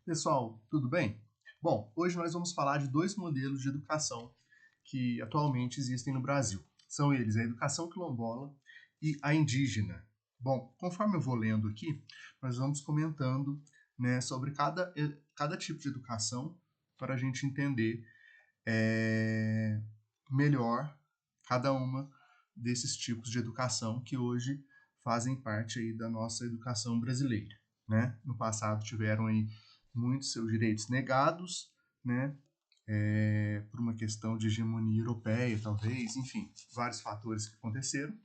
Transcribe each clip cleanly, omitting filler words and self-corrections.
Pessoal, tudo bem? Bom, hoje nós vamos falar de dois modelos de educação que atualmente existem no Brasil. São eles a educação quilombola e a indígena. Bom, conforme eu vou lendo aqui, nós vamos comentando, né, sobre cada tipo de educação para a gente entender melhor cada uma desses tipos de educação que hoje fazem parte aí da nossa educação brasileira, né? No passado tiveram aí muitos seus direitos negados, né? Por uma questão de hegemonia europeia, talvez, enfim, vários fatores que aconteceram,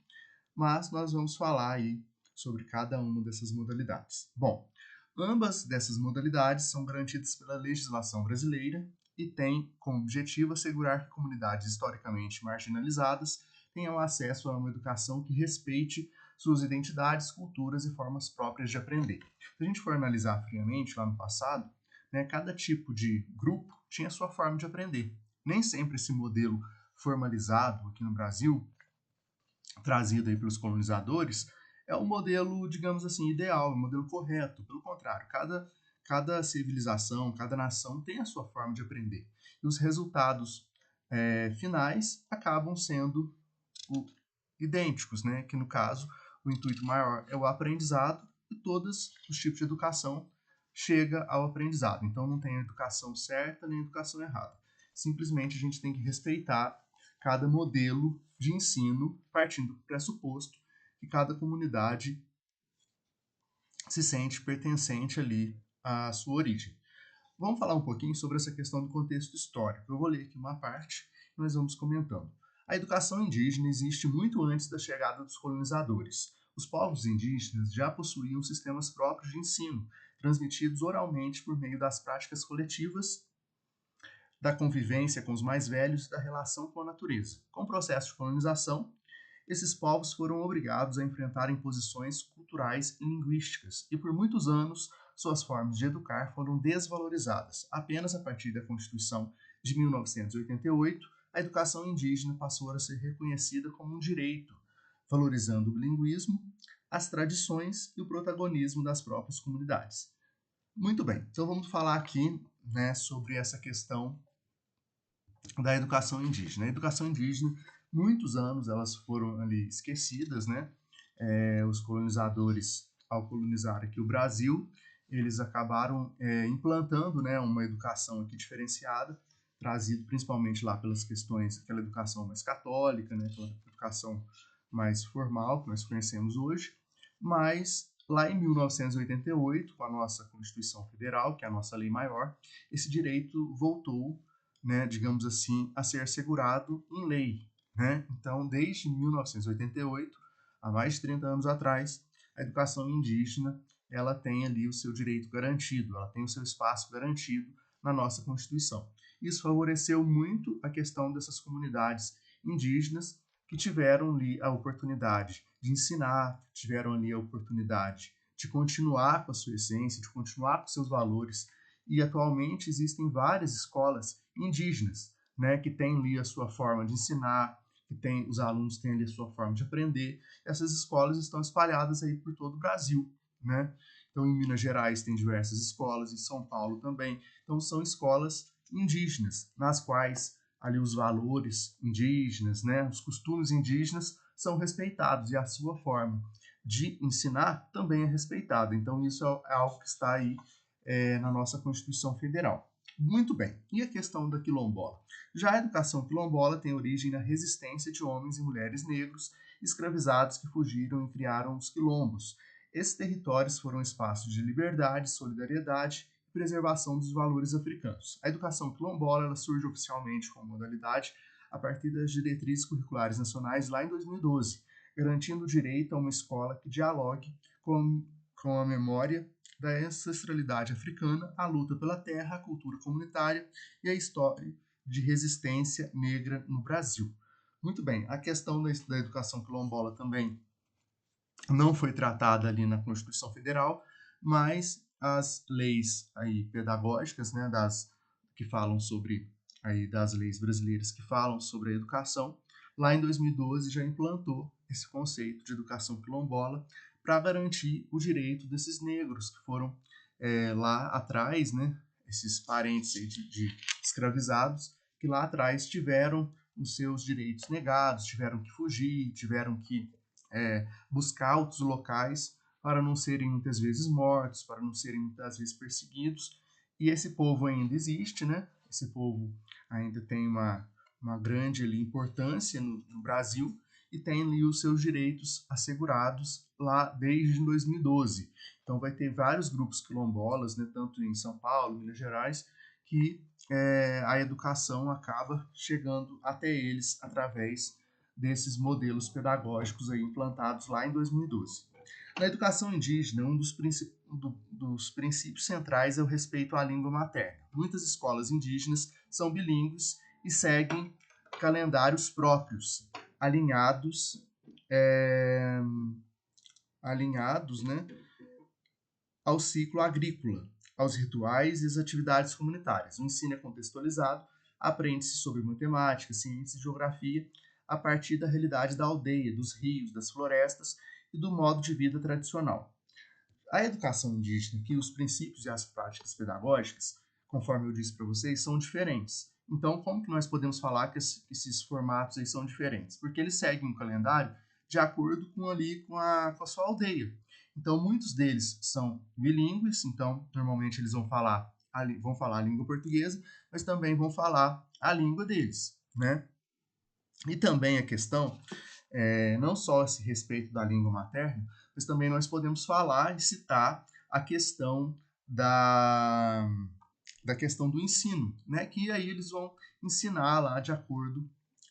mas nós vamos falar aí sobre cada uma dessas modalidades. Bom, ambas dessas modalidades são garantidas pela legislação brasileira e têm como objetivo assegurar que comunidades historicamente marginalizadas tenham acesso a uma educação que respeite suas identidades, culturas e formas próprias de aprender. Se a gente for analisar friamente lá no passado, né, cada tipo de grupo tinha sua forma de aprender. Nem sempre esse modelo formalizado aqui no Brasil, trazido aí pelos colonizadores, é o modelo, digamos assim, ideal, o modelo correto. Pelo contrário, cada civilização, cada nação tem a sua forma de aprender. E os resultados finais acabam sendo idênticos, né? Que no caso, o intuito maior é o aprendizado e todos os tipos de educação chega ao aprendizado. Então não tem a educação certa nem a educação errada. Simplesmente a gente tem que respeitar cada modelo de ensino, partindo do pressuposto que cada comunidade se sente pertencente ali à sua origem. Vamos falar um pouquinho sobre essa questão do contexto histórico. Eu vou ler aqui uma parte e nós vamos comentando. A educação indígena existe muito antes da chegada dos colonizadores. Os povos indígenas já possuíam sistemas próprios de ensino, transmitidos oralmente por meio das práticas coletivas, da convivência com os mais velhos e da relação com a natureza. Com o processo de colonização, esses povos foram obrigados a enfrentar imposições culturais e linguísticas, e por muitos anos suas formas de educar foram desvalorizadas. Apenas a partir da Constituição de 1988, a educação indígena passou a ser reconhecida como um direito, valorizando o bilinguismo, as tradições e o protagonismo das próprias comunidades. Muito bem, então vamos falar aqui, né, sobre essa questão da educação indígena. A educação indígena, muitos anos elas foram ali esquecidas, né? Os colonizadores, ao colonizar aqui o Brasil, eles acabaram implantando, né, uma educação aqui diferenciada, trazido principalmente lá pelas questões, aquela educação mais católica, né, aquela educação mais formal que nós conhecemos hoje, mas lá em 1988, com a nossa Constituição Federal, que é a nossa lei maior, esse direito voltou, né, digamos assim, a ser assegurado em lei, né? Então, desde 1988, há mais de 30 anos atrás, a educação indígena ela tem ali o seu direito garantido, ela tem o seu espaço garantido na nossa Constituição. Isso favoreceu muito a questão dessas comunidades indígenas que tiveram ali a oportunidade de ensinar, tiveram ali a oportunidade de continuar com a sua essência, de continuar com seus valores, e atualmente existem várias escolas indígenas, né, que têm ali a sua forma de ensinar, que tem, os alunos têm ali a sua forma de aprender. Essas escolas estão espalhadas aí por todo o Brasil, né? Então, em Minas Gerais tem diversas escolas, em São Paulo também. Então, são escolas indígenas, nas quais ali os valores indígenas, né, os costumes indígenas são respeitados e a sua forma de ensinar também é respeitada. Então, isso é algo que está aí na nossa Constituição Federal. Muito bem, e a questão da quilombola? Já a educação quilombola tem origem na resistência de homens e mulheres negros escravizados que fugiram e criaram os quilombos. Esses territórios foram espaços de liberdade, solidariedade e preservação dos valores africanos. A educação quilombola ela surge oficialmente como modalidade a partir das diretrizes curriculares nacionais lá em 2012, garantindo o direito a uma escola que dialogue com a memória da ancestralidade africana, a luta pela terra, a cultura comunitária e a história de resistência negra no Brasil. Muito bem, a questão da educação quilombola também não foi tratada ali na Constituição Federal, mas as leis aí pedagógicas, né, que falam sobre aí das leis brasileiras que falam sobre a educação, lá em 2012 já implantou esse conceito de educação quilombola para garantir o direito desses negros que foram lá atrás, né, esses parentes de escravizados, que lá atrás tiveram os seus direitos negados, tiveram que fugir, tiveram que buscar outros locais para não serem muitas vezes mortos, para não serem muitas vezes perseguidos. E esse povo ainda existe, né? Esse povo ainda tem uma grande ali, importância no Brasil e tem ali os seus direitos assegurados lá desde 2012. Então vai ter vários grupos quilombolas, né, tanto em São Paulo, Minas Gerais, que a educação acaba chegando até eles através desses modelos pedagógicos aí implantados lá em 2012. Na educação indígena, um dos princípios centrais é o respeito à língua materna. Muitas escolas indígenas são bilíngues e seguem calendários próprios, alinhados, né, ao ciclo agrícola, aos rituais e às atividades comunitárias. O ensino é contextualizado, aprende-se sobre matemática, ciência e geografia a partir da realidade da aldeia, dos rios, das florestas e do modo de vida tradicional. A educação indígena, que os princípios e as práticas pedagógicas, conforme eu disse para vocês, são diferentes. Então, como que nós podemos falar que esses formatos aí são diferentes? Porque eles seguem um calendário de acordo com a sua aldeia. Então, muitos deles são bilíngues, então, normalmente eles vão falar a língua portuguesa, mas também vão falar a língua deles, né? E também a questão, não só esse respeito da língua materna, mas também nós podemos falar e citar a questão da questão do ensino, né? Que aí eles vão ensinar lá de acordo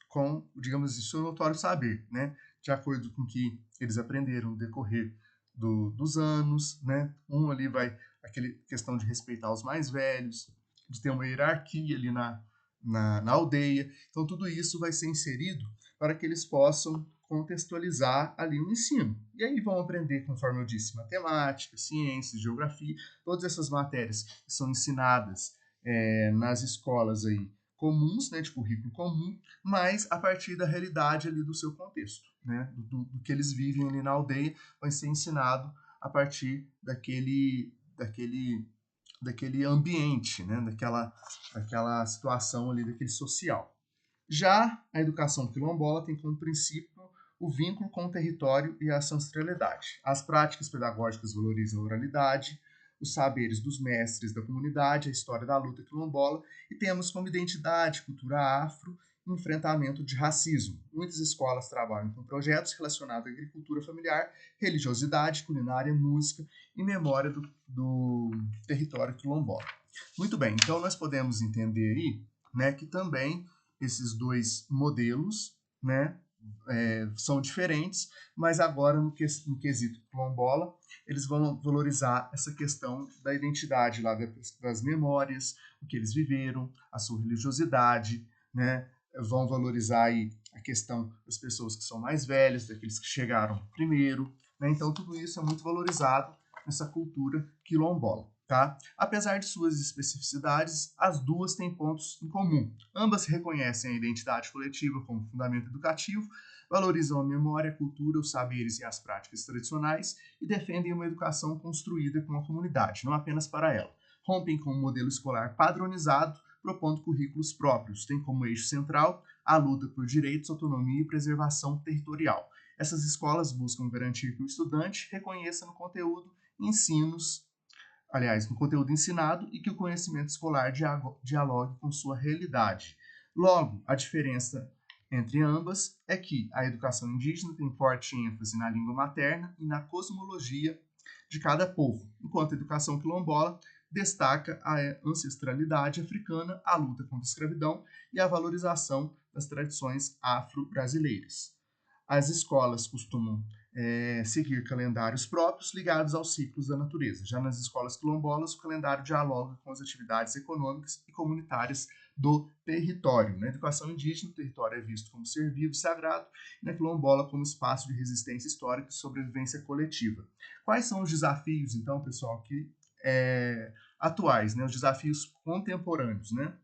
com, digamos assim, o seu notório saber, né? De acordo com o que eles aprenderam no decorrer dos anos, né? Ali vai aquela questão de respeitar os mais velhos, de ter uma hierarquia ali na aldeia. Então, tudo isso vai ser inserido para que eles possam contextualizar ali o ensino. E aí vão aprender, conforme eu disse, matemática, ciências, geografia, todas essas matérias que são ensinadas nas escolas aí comuns, né, de currículo comum, mas a partir da realidade ali do seu contexto, né, do que eles vivem ali na aldeia, vai ser ensinado a partir daquele ambiente, né, daquela situação ali, daquele social. Já a educação quilombola tem como princípio o vínculo com o território e a ancestralidade. As práticas pedagógicas valorizam a oralidade, os saberes dos mestres da comunidade, a história da luta quilombola, e temos como identidade cultura afro e enfrentamento de racismo. Muitas escolas trabalham com projetos relacionados à agricultura familiar, religiosidade, culinária, música e memória do território quilombola. Muito bem, então nós podemos entender aí, né, que também esses dois modelos, né, são diferentes, mas agora no quesito quilombola, eles vão valorizar essa questão da identidade lá, das memórias, o que eles viveram, a sua religiosidade, né, vão valorizar aí a questão das pessoas que são mais velhas, daqueles que chegaram primeiro, né, então tudo isso é muito valorizado nessa cultura quilombola. Tá? Apesar de suas especificidades, as duas têm pontos em comum. Ambas reconhecem a identidade coletiva como fundamento educativo, valorizam a memória, a cultura, os saberes e as práticas tradicionais e defendem uma educação construída com a comunidade, não apenas para ela. Rompem com o modelo escolar padronizado, propondo currículos próprios. Tem como eixo central a luta por direitos, autonomia e preservação territorial. Essas escolas buscam garantir que o estudante reconheça no conteúdo no conteúdo ensinado e que o conhecimento escolar dialogue com sua realidade. Logo, a diferença entre ambas é que a educação indígena tem forte ênfase na língua materna e na cosmologia de cada povo, enquanto a educação quilombola destaca a ancestralidade africana, a luta contra a escravidão e a valorização das tradições afro-brasileiras. As escolas costumam seguir calendários próprios ligados aos ciclos da natureza. Já nas escolas quilombolas, o calendário dialoga com as atividades econômicas e comunitárias do território. Na educação indígena, o território é visto como ser vivo e sagrado, e na quilombola como espaço de resistência histórica e sobrevivência coletiva. Quais são os desafios, então, pessoal, atuais, né? Os desafios contemporâneos, né?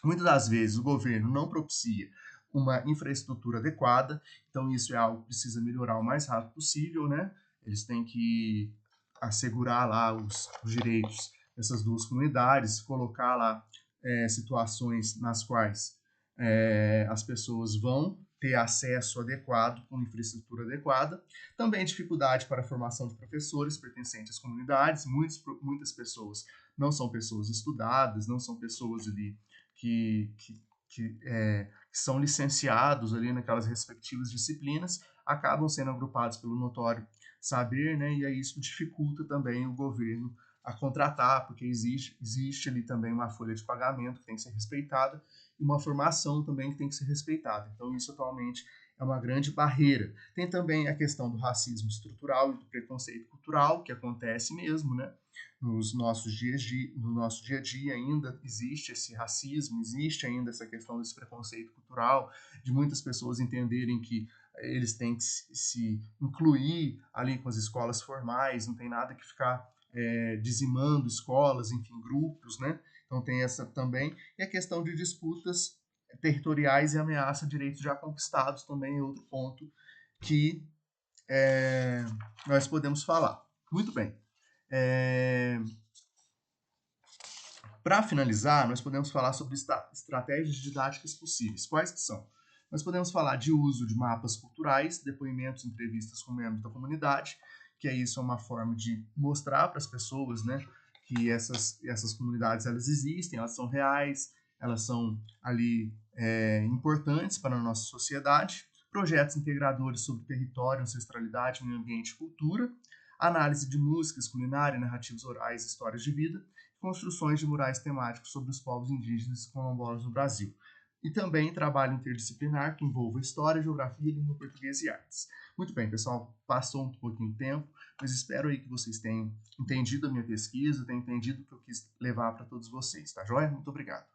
Muitas das vezes o governo não propicia uma infraestrutura adequada, então isso é algo que precisa melhorar o mais rápido possível, né? Eles têm que assegurar lá os direitos dessas duas comunidades, colocar lá situações nas quais as pessoas vão ter acesso adequado, com infraestrutura adequada. Também dificuldade para a formação de professores pertencentes às comunidades. Muitas pessoas não são pessoas estudadas, não são pessoas ali que são licenciados ali naquelas respectivas disciplinas, acabam sendo agrupados pelo notório saber, né? E aí isso dificulta também o governo a contratar, porque existe ali também uma folha de pagamento que tem que ser respeitada e uma formação também que tem que ser respeitada. Então isso atualmente é uma grande barreira. Tem também a questão do racismo estrutural e do preconceito cultural, que acontece mesmo, né? No nosso dia a dia ainda existe esse racismo, existe ainda essa questão desse preconceito cultural, de muitas pessoas entenderem que eles têm que se incluir ali com as escolas formais, não tem nada que ficar dizimando escolas, enfim, grupos, né? Então tem essa também. E a questão de disputas territoriais e ameaça a direitos já conquistados também é outro ponto que nós podemos falar. Muito bem. Para finalizar, nós podemos falar sobre estratégias didáticas possíveis. Quais que são? Nós podemos falar de uso de mapas culturais, depoimentos, entrevistas com membros da comunidade, que isso é uma forma de mostrar para as pessoas, né, que essas comunidades elas existem, elas são reais, elas são ali importantes para a nossa sociedade. Projetos integradores sobre território, ancestralidade, meio ambiente e cultura. Análise de músicas, culinária, narrativas orais, histórias de vida. Construções de murais temáticos sobre os povos indígenas e quilombolas no Brasil. E também trabalho interdisciplinar que envolva história, geografia, língua portuguesa e artes. Muito bem, pessoal, passou um pouquinho de tempo, mas espero aí que vocês tenham entendido a minha pesquisa, tenham entendido o que eu quis levar para todos vocês, tá joia? Muito obrigado.